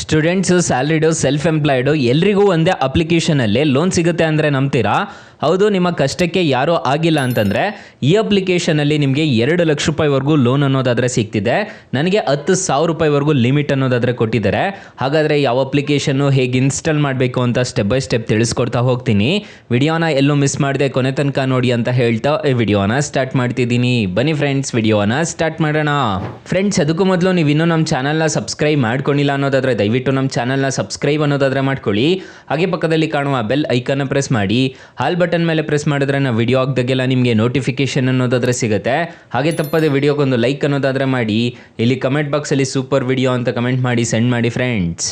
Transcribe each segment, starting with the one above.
Students, ಸ್ಯಾಲರಿಡು, self ಎಂಪ್ಲಾಯ್ಡು ಎಲ್ರಿಗೂ ಒಂದೇ ಅಪ್ಲಿಕೇಶನಲ್ಲಿ ಲೋನ್ ಸಿಗುತ್ತೆ ಅಂದರೆ ನಂಬ್ತೀರಾ? ಹೌದು. ನಿಮ್ಮ ಕಷ್ಟಕ್ಕೆ ಯಾರೂ ಆಗಿಲ್ಲ ಅಂತಂದರೆ ಈ ಅಪ್ಲಿಕೇಶನಲ್ಲಿ ನಿಮಗೆ 2 ಲಕ್ಷ ರೂಪಾಯಿವರೆಗೂ ಲೋನ್ ಅನ್ನೋದಾದರೆ ಸಿಗ್ತಿದೆ. ನನಗೆ 10,000 ರೂಪಾಯಿವರೆಗೂ ಲಿಮಿಟ್ ಅನ್ನೋದಾದರೆ ಕೊಟ್ಟಿದ್ದಾರೆ. ಹಾಗಾದರೆ ಯಾವ ಅಪ್ಲಿಕೇಶನ್ನು ಹೇಗೆ ಇನ್ಸ್ಟಾಲ್ ಮಾಡಬೇಕು ಅಂತ ಸ್ಟೆಪ್ ಬೈ ಸ್ಟೆಪ್ ತಿಳಿಸ್ಕೊಡ್ತಾ ಹೋಗ್ತೀನಿ. ವಿಡಿಯೋನ ಎಲ್ಲೂ ಮಿಸ್ ಮಾಡದೆ ಕೊನೆ ತನಕ ನೋಡಿ ಅಂತ ಹೇಳ್ತಾ ಈ ವಿಡಿಯೋನ ಸ್ಟಾರ್ಟ್ ಮಾಡ್ತಿದ್ದೀನಿ. ಬನ್ನಿ ಫ್ರೆಂಡ್ಸ್, ವಿಡಿಯೋನ ಸ್ಟಾರ್ಟ್ ಮಾಡೋಣ. ಫ್ರೆಂಡ್ಸ್, ಅದಕ್ಕೂ ಮೊದಲು ನೀವು ಇನ್ನೂ ನಮ್ಮ ಚಾನಲ್ನ ಸಬ್ಸ್ಕ್ರೈಬ್ ಮಾಡ್ಕೊಂಡಿಲ್ಲ ಅನ್ನೋದಾದರೆ ದಯವಿಟ್ಟು ನಮ್ಮ ಚಾನಲ್ನ ಸಬ್ಸ್ಕ್ರೈಬ್ ಅನ್ನೋದಾದರೆ ಮಾಡ್ಕೊಳ್ಳಿ. ಹಾಗೆ ಪಕ್ಕದಲ್ಲಿ ಕಾಣುವ ಬೆಲ್ ಐಕನ್ನ ಪ್ರೆಸ್ ಮಾಡಿ. ಹಾಲ್ ಬಟನ್ ಮೇಲೆ ಪ್ರೆಸ್ ಮಾಡಿದ್ರೆ ನಾವು ವಿಡಿಯೋ ಹಾಕಿದಾಗೆಲ್ಲ ನಿಮಗೆ ನೋಟಿಫಿಕೇಶನ್ ಅನ್ನೋದಾದರೆ ಸಿಗುತ್ತೆ. ಹಾಗೆ ತಪ್ಪದೆ ವಿಡಿಯೋಗೊಂದು ಲೈಕ್ ಅನ್ನೋದಾದರೆ ಮಾಡಿ. ಇಲ್ಲಿ ಕಮೆಂಟ್ ಬಾಕ್ಸಲ್ಲಿ ಸೂಪರ್ ವಿಡಿಯೋ ಅಂತ ಕಮೆಂಟ್ ಮಾಡಿ ಸೆಂಡ್ ಮಾಡಿ ಫ್ರೆಂಡ್ಸ್.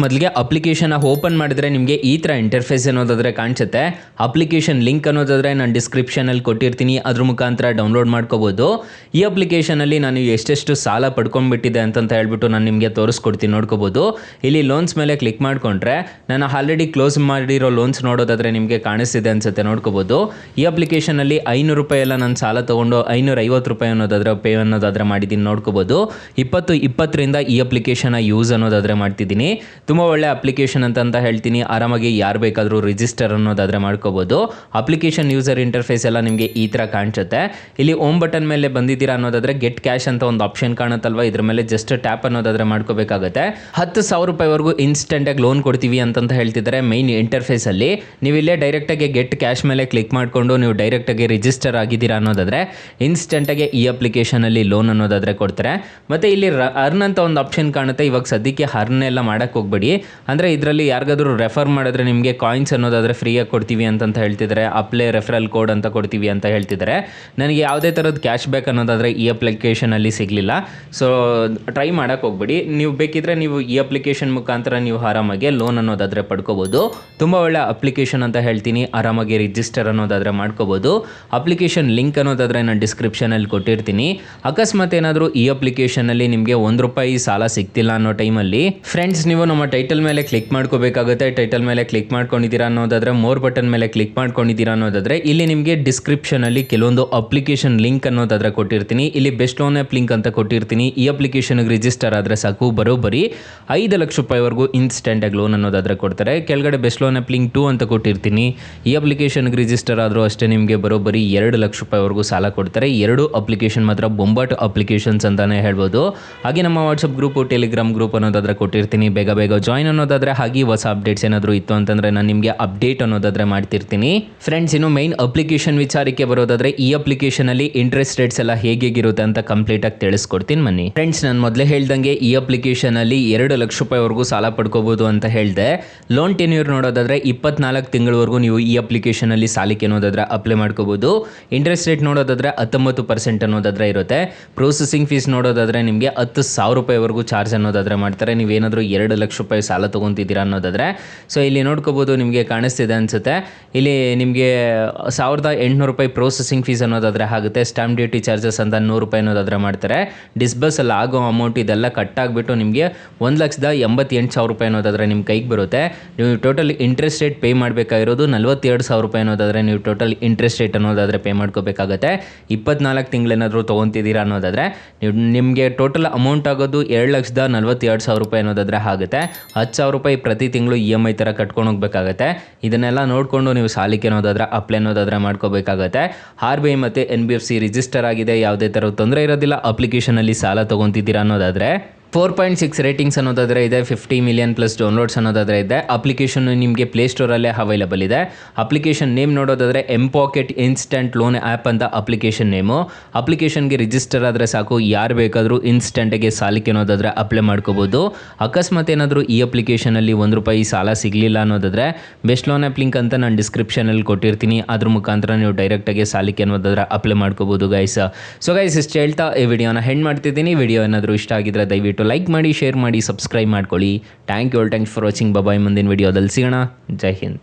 ಮೊದಲಿಗೆ ಅಪ್ಲಿಕೇಶನ್ ಓಪನ್ ಮಾಡಿದ್ರೆ ನಿಮಗೆ ಈ ಥರ ಇಂಟರ್ಫೇಸ್ ಅನ್ನೋದಾದರೆ ಕಾಣಿಸುತ್ತೆ. ಅಪ್ಲಿಕೇಶನ್ ಲಿಂಕ್ ಅನ್ನೋದಾದರೆ ನಾನು ಡಿಸ್ಕ್ರಿಪ್ಷನಲ್ಲಿ ಕೊಟ್ಟಿರ್ತೀನಿ, ಅದ್ರ ಮುಖಾಂತರ ಡೌನ್ಲೋಡ್ ಮಾಡ್ಕೋಬೋದು. ಈ ಅಪ್ಲಿಕೇಶನಲ್ಲಿ ನಾನು ಎಷ್ಟೆಷ್ಟು ಸಾಲ ಪಡ್ಕೊಂಡ್ಬಿಟ್ಟಿದೆ ಅಂತಂತ ಹೇಳ್ಬಿಟ್ಟು ನಾನು ನಿಮಗೆ ತೋರಿಸ್ಕೊಡ್ತೀನಿ, ನೋಡ್ಕೋಬೋದು. ಇಲ್ಲಿ ಲೋನ್ಸ್ ಮೇಲೆ ಕ್ಲಿಕ್ ಮಾಡಿಕೊಂಡ್ರೆ ನಾನು ಆಲ್ರೆಡಿ ಕ್ಲೋಸ್ ಮಾಡಿರೋ ಲೋನ್ಸ್ ನೋಡೋದಾದರೆ ನಿಮಗೆ ಕಾಣಿಸ್ತಿದೆ ಅನ್ಸುತ್ತೆ, ನೋಡ್ಕೋಬೋದು. ಈ ಅಪ್ಲಿಕೇಶನಲ್ಲಿ 500 ರೂಪಾಯಿ ಎಲ್ಲ ನಾನು ಸಾಲ ತೊಗೊಂಡು 550 ರೂಪಾಯಿ ಅನ್ನೋದಾದರೆ ಪೇ ಅನ್ನೋದಾದರೆ ಮಾಡಿದ್ದೀನಿ, ನೋಡ್ಕೋಬೋದು. 2020ರಿಂದ ಈ ಅಪ್ಲಿಕೇಶನ್ ಯೂಸ್ ಅನ್ನೋದಾದರೆ ಮಾಡ್ತಿದ್ದೀನಿ. ತುಂಬ ಒಳ್ಳೆ ಅಪ್ಲಿಕೇಶನ್ ಅಂತ ಹೇಳ್ತೀನಿ. ಆರಾಮಾಗಿ ಯಾರು ಬೇಕಾದರೂ ರಿಜಿಸ್ಟರ್ ಅನ್ನೋದಾದರೆ ಮಾಡ್ಕೋಬೋದು. ಅಪ್ಲಿಕೇಶನ್ ಯೂಸರ್ ಇಂಟರ್ಫೇಸ್ ಎಲ್ಲ ನಿಮಗೆ ಈ ಥರ ಕಾಣಿಸುತ್ತೆ. ಇಲ್ಲಿ ಹೋಮ್ ಬಟನ್ ಮೇಲೆ ಬಂದಿದ್ದೀರಾ ಅನ್ನೋದಾದರೆ ಗೆಟ್ ಕ್ಯಾಶ್ ಅಂತ ಒಂದು ಆಪ್ಷನ್ ಕಾಣುತ್ತಲ್ವ, ಇದ್ರ ಮೇಲೆ ಜಸ್ಟ್ ಟ್ಯಾಪ್ ಅನ್ನೋದಾದರೆ ಮಾಡ್ಕೋಬೇಕಾಗುತ್ತೆ. 10,000 ರೂಪಾಯಿವರೆಗೂ ಇನ್ಸ್ಟೆಂಟಾಗಿ ಲೋನ್ ಕೊಡ್ತೀವಿ ಅಂತ ಹೇಳ್ತಿದ್ದಾರೆ ಮೈನ್ ಇಂಟರ್ಫೇಸಲ್ಲಿ. ನೀವು ಇಲ್ಲೇ ಡೈರೆಕ್ಟಾಗಿ ಗೆಟ್ ಕ್ಯಾಶ್ ಮೇಲೆ ಕ್ಲಿಕ್ ಮಾಡಿಕೊಂಡು ನೀವು ಡೈರೆಕ್ಟಾಗಿ ರಿಜಿಸ್ಟರ್ ಆಗಿದ್ದೀರಾ ಅನ್ನೋದಾದರೆ ಇನ್ಸ್ಟೆಂಟಾಗಿ ಈ ಅಪ್ಲಿಕೇಶನಲ್ಲಿ ಲೋನ್ ಅನ್ನೋದಾದರೆ ಕೊಡ್ತಾರೆ. ಮತ್ತು ಇಲ್ಲಿ ಅರ್ನ್ ಅಂತ ಒಂದು ಆಪ್ಷನ್ ಕಾಣುತ್ತೆ. ಇವಾಗ ಸದ್ಯಕ್ಕೆ ಅರ್ನ್ ಎಲ್ಲ ಮಾಡಕ್ಕೆ ಹೋಗ್ಬೇಡಿ. ಅಂದರೆ ಇದರಲ್ಲಿ ಯಾರಿಗಾದರೂ ರೆಫರ್ ಮಾಡಿದ್ರೆ ನಿಮಗೆ ಕಾಯಿನ್ಸ್ ಅನ್ನೋದಾದರೆ ಫ್ರೀಯಾಗಿ ಕೊಡ್ತೀವಿ ಅಂತ ಹೇಳ್ತಿದ್ದಾರೆ. ಅಪ್ಲೈ ರೆಫರಲ್ ಕೋಡ್ ಅಂತ ಕೊಡ್ತೀವಿ ಅಂತ ಹೇಳ್ತಿದ್ದಾರೆ. ನನಗೆ ಯಾವುದೇ ಥರದ ಕ್ಯಾಶ್ ಬ್ಯಾಕ್ ಅನ್ನೋದಾದರೆ ಈ ಅಪ್ಲಿಕೇಶನಲ್ಲಿ ಸಿಗಲಿಲ್ಲ. ಸೊ ಟ್ರೈ ಮಾಡೋಕ್ಕೆ ಹೋಗ್ಬೇಡಿ. ನೀವು ಬೇಕಿದ್ರೆ ನೀವು ಈ ಅಪ್ಲಿಕೇಶನ್ ಮುಖಾಂತರ ನೀವು ಆರಾಮಾಗಿ ಲೋನ್ ಅನ್ನೋದಾದರೆ ಪಡ್ಕೋಬೋದು. ತುಂಬ ಒಳ್ಳೆ ಅಪ್ಲಿಕೇಶನ್ ಅಂತ ಹೇಳ್ತೀನಿ. ಆರಾಮಾಗಿ ರಿಜಿಸ್ಟರ್ ಅನ್ನೋದಾದರೆ ಮಾಡ್ಕೋಬೋದು. ಅಪ್ಲಿಕೇಶನ್ ಲಿಂಕ್ ಅನ್ನೋದಾದರೆ ನಾನು ಡಿಸ್ಕ್ರಿಪ್ಷನಲ್ಲಿ ಕೊಟ್ಟಿರ್ತೀನಿ. ಅಕಸ್ಮಾತ್ ಏನಾದರೂ ಈ ಅಪ್ಲಿಕೇಶನಲ್ಲಿ ನಿಮಗೆ ₹1 ಸಾಲ ಸಿಗ್ತಿಲ್ಲ ಅನ್ನೋ ಟೈಮಲ್ಲಿ ಫ್ರೆಂಡ್ಸ್, ನೀವು ನಮ್ಮ ಟೈಟಲ್ ಮೇಲೆ ಕ್ಲಿಕ್ ಮಾಡ್ಕೋಬೇಕಾಗುತ್ತೆ. ಟೈಟಲ್ ಮೇಲೆ ಕ್ಲಿಕ್ ಮಾಡ್ಕೊಂಡಿದ್ದೀರಾ ಅನ್ನೋದಾದರೆ ಮೋರ್ ಬಟನ್ ಮೇಲೆ ಕ್ಲಿಕ್ ಮಾಡ್ಕೊಂಡಿದ್ದೀರಾ ಅನ್ನೋದಾದರೆ ಇಲ್ಲಿ ನಿಮಗೆ ಡಿಸ್ಕ್ರಿಪ್ಷನಲ್ಲಿ ಕೆಲವೊಂದು ಅಪ್ಲಿಕೇಶನ್ ಲಿಂಕ್ ಅನ್ನೋದಾದರೆ ಕೊಟ್ಟಿರ್ತೀನಿ. ಇಲ್ಲಿ ಬೆಸ್ಟ್ ಲೋನ್ ಆ್ಯಪ್ ಲಿಂಕ್ ಅಂತ ಕೊಟ್ಟಿರ್ತೀನಿ. ಈ ಅಪ್ಲಿಕೇಶನ್ಗೆ ರಿಜಿಸ್ಟರ್ ಆದರೆ ಸಾಕು, ಬರೋಬ್ಬರಿ 5 ಲಕ್ಷ ರೂಪಾಯಿವರೆಗೂ ಇನ್ಸ್ಟೆಂಟಾಗಿ ಲೋನ್ ಅನ್ನೋದಾದರೆ ಕೊಡ್ತಾರೆ. ಕೆಳಗಡೆ ಬೆಸ್ಟ್ ಲೋನ್ ಆ್ಯಪ್ ಲಿಂಕ್ 2 ಅಂತ ಕೊಟ್ಟಿರ್ತೀನಿ. ಈ ಅಪ್ಲಿಕೇಶನ್ಗೆ ರಿಜಿಸ್ಟರ್ ಆದರೂ ಅಷ್ಟೇ ನಿಮಗೆ ಬರೋಬ್ಬರಿ 2 ಲಕ್ಷ ರೂಪಾಯಿವರೆಗೂ ಸಾಲ ಕೊಡ್ತಾರೆ. 2 ಅಪ್ಲಿಕೇಶನ್ ಮಾತ್ರ ಬೊಂಬಾಟ್ ಅಪ್ಲಿಕೇಶನ್ಸ್ ಅಂತಲೇ ಹೇಳ್ಬೋದು. ಹಾಗೆ ನಮ್ಮ ವಾಟ್ಸಪ್ ಗ್ರೂಪು, ಟೆಲಿಗ್ರಾಮ್ ಗ್ರೂಪ್ ಅನ್ನೋದಾದರೆ ಕೊಟ್ಟಿರ್ತೀನಿ. ಬೇಗ ಜಾಯಿನ್ ಅನ್ನೋದಾದರೆ ಹಾಗೆ ಹೊಸ ಅಪ್ಡೇಟ್ಸ್ ಏನಾದರೂ ಇತ್ತು ಅಂತಂದರೆ ನಾನು ನಿಮಗೆ ಅಪ್ಡೇಟ್ ಅನ್ನೋದಾದರೆ ಮಾಡ್ತಿರ್ತೀನಿ. ಫ್ರೆಂಡ್ಸ್, ಇನ್ನು ಮೈನ್ ಅಪ್ಲಿಕೇಶನ್ ವಿಚಾರಕ್ಕೆ ಬರೋದಾದರೆ ಈ ಅಪ್ಲಿಕೇಶನಲ್ಲಿ ಇಂಟ್ರೆಸ್ಟ್ ರೇಟ್ಸ್ ಎಲ್ಲ ಹೇಗಿರುತ್ತೆ ಅಂತ ಕಂಪ್ಲೀಟಾಗಿ ತಿಳಿಸ್ಕೊಡ್ತೀನಿ ಬನ್ನಿ. ಫ್ರೆಂಡ್ಸ್, ನಾನು ಮೊದಲೇ ಹೇಳ್ದಂಗೆ ಈ ಅಪ್ಲಿಕೇಶನಲ್ಲಿ 2 ಲಕ್ಷ ರೂಪಾಯಿವರೆಗೂ ಸಾಲ ಪಡ್ಕೋಬೋದು ಅಂತ ಹೇಳಿದೆ. ಲೋನ್ ಟೆನ್ಯೂರ್ ನೋಡೋದಾದರೆ 24 ತಿಂಗಳವರೆಗೂ ನೀವು ಈ ಅಪ್ಲಿಕೇಶನಲ್ಲಿ ಸಾಲಕ್ಕೆ ಅನ್ನೋದಾದರೆ ಅಪ್ಲೈ ಮಾಡ್ಕೋಬೋದು. ಇಂಟ್ರೆಸ್ಟ್ ರೇಟ್ ನೋಡೋದಾದರೆ 19% ಅನ್ನೋದಾದರೆ ಇರುತ್ತೆ. ಪ್ರೊಸೆಸಿಂಗ್ ಫೀಸ್ ನೋಡೋದಾದರೆ ನಿಮಗೆ 10,000 ರೂಪಾಯಿವರೆಗೂ ಚಾರ್ಜ್ ಅನ್ನೋದಾದರೆ ಮಾಡ್ತಾರೆ. ನೀವೇನಾದರೂ 2 ಲಕ್ಷ ರೂಪಾಯಿ ಸಾಲ ತೊಗೊತಿದ್ದೀರಾ ಅನ್ನೋದಾದರೆ. ಸೊ ಇಲ್ಲಿ ನೋಡ್ಕೋಬೋದು, ನಿಮಗೆ ಕಾಣಿಸ್ತಿದೆ ಅನಿಸುತ್ತೆ. ಇಲ್ಲಿ ನಿಮಗೆ 1,800 ರೂಪಾಯಿ ಪ್ರೊಸೆಸಿಂಗ್ ಫೀಸ್ ಅನ್ನೋದಾದರೆ ಆಗುತ್ತೆ. ಸ್ಟಾಂಪ್ ಡ್ಯೂಟಿ ಚಾರ್ಜಸ್ ಅಂತ 100 ರೂಪಾಯಿ ಅನ್ನೋದಾದರೆ ಮಾಡ್ತಾರೆ. ಡಿಸ್ಬರ್ಸಲ್ಲಿ ಆಗೋ ಅಮೌಂಟ್ ಇದೆಲ್ಲ ಕಟ್ಟಾಗಿಬಿಟ್ಟು ನಿಮಗೆ 1,88,000 ರೂಪಾಯಿ ಅನ್ನೋದಾದರೆ ನಿಮ್ಮ ಕೈಗೆ ಬರುತ್ತೆ. ನೀವು ಟೋಟಲ್ ಇಂಟ್ರೆಸ್ಟ್ ರೇಟ್ ಪೇ ಮಾಡಬೇಕಾಗಿರೋದು 42,000 ರೂಪಾಯಿ ಅನ್ನೋದಾದರೆ ನೀವು ಟೋಟಲ್ ಇಂಟ್ರೆಸ್ಟ್ ರೇಟ್ ಅನ್ನೋದಾದರೆ ಪೇ ಮಾಡ್ಕೋಬೇಕಾಗುತ್ತೆ. 24 ತಿಂಗಳೇನಾದರೂ ತೊಗೊತಿದ್ದೀರಾ ಅನ್ನೋದಾದರೆ ನಿಮಗೆ ಟೋಟಲ್ ಅಮೌಂಟ್ ಆಗೋದು 2,42,000 ರೂಪಾಯಿ ಅನ್ನೋದಾದರೆ ಆಗುತ್ತೆ. 10,000 ರೂಪಾಯಿ ಪ್ರತಿ ತಿಂಗಳು EMI ಥರ ಕಟ್ಕೊಂಡು ಹೋಗಬೇಕಾಗತ್ತೆ. ಇದನ್ನೆಲ್ಲ ನೋಡಿಕೊಂಡು ನೀವು ಸಾಲಕ್ಕೆ ಅನ್ನೋದಾದರೆ ಅಪ್ಲೈ ಅನ್ನೋದಾದರೆ ಮಾಡ್ಕೋಬೇಕಾಗತ್ತೆ. RBI ಮತ್ತು NBFC ರಿಜಿಸ್ಟರ್ ಆಗಿದೆ, ಯಾವುದೇ ಥರದ ತೊಂದರೆ ಇರೋದಿಲ್ಲ. ಅಪ್ಲಿಕೇಶನಲ್ಲಿ ಸಾಲ ತೊಗೊತಿದ್ದೀರಾ ಅನ್ನೋದಾದರೆ 4.6 ರೇಟಿಂಗ್ಸ್ ಅನ್ನೋದಾದರೆ ಇದೆ. 50 ಮಿಲಿಯನ್ ಪ್ಲಸ್ ಡೌನ್ಲೋಡ್ಸ್ ಅನ್ನೋದಾದರೆ ಇದೆ. ಅಪ್ಲಿಕೇಶನ್ ನಿಮಗೆ ಪ್ಲೇಸ್ಟೋರಲ್ಲೇ ಅವೈಲಬಲ್ ಇದೆ. ಅಪ್ಲಿಕೇಶನ್ ನೇಮ್ ನೋಡೋದಾದರೆ M-Pocket ಇನ್ಸ್ಟೆಂಟ್ ಲೋನ್ ಆ್ಯಪ್ ಅಂತ ಅಪ್ಲಿಕೇಶನ್ ನೇಮು. ಅಪ್ಲಿಕೇಶನ್ಗೆ ರಿಜಿಸ್ಟರ್ ಆದರೆ ಸಾಕು, ಯಾರು ಬೇಕಾದರೂ ಇನ್ಸ್ಟೆಂಟಾಗಿ ಸಾಲಕ್ಕೆ ಅನ್ನೋದಾದರೆ ಅಪ್ಲೈ ಮಾಡ್ಕೋಬೋದು. ಅಕಸ್ಮಾತ್ ಏನಾದರೂ ಈ ಅಪ್ಲಿಕೇಶನಲ್ಲಿ ₹1 ಸಾಲ ಸಿಗಲಿಲ್ಲ ಅನ್ನೋದಾದರೆ ಬೆಸ್ಟ್ ಲೋನ್ ಆ್ಯಪ್ ಲಿಂಕ್ ಅಂತ ನಾನು ಡಿಸ್ಕ್ರಿಪ್ಷನಲ್ಲಿ ಕೊಟ್ಟಿರ್ತೀನಿ. ಅದ್ರ ಮುಖಾಂತರ ನೀವು ಡೈರೆಕ್ಟಾಗಿ ಸಾಲಕ್ಕೆ ಅನ್ನೋದಾದರೆ ಅಪ್ಲೈ ಮಾಡ್ಕೋಬೋದು ಗೈಸ್. ಸೊ ಗೈಸ್, ಇಷ್ಟು ಹೇಳ್ತಾ ಈ ವಿಡಿಯೋನ ಹೆಂಡ್ ಮಾಡ್ತಿದ್ದೀನಿ. ವಿಡಿಯೋ ಏನಾದರೂ ಇಷ್ಟ ಆಗಿದ್ರೆ ದಯವಿಟ್ಟು ಲೈಕ್ ಮಾಡಿ, ಶೇರ್ ಮಾಡಿ, ಸಬ್ಸ್ಕ್ರೈಬ್ ಮಾಡ್ಕೊಳ್ಳಿ. Thank you for watching. Bye. ಮುಂದಿನ ವಿಡಿಯೋದಲ್ಲಿ ಸಿಗೋಣ. ಜೈ ಹಿಂದ್.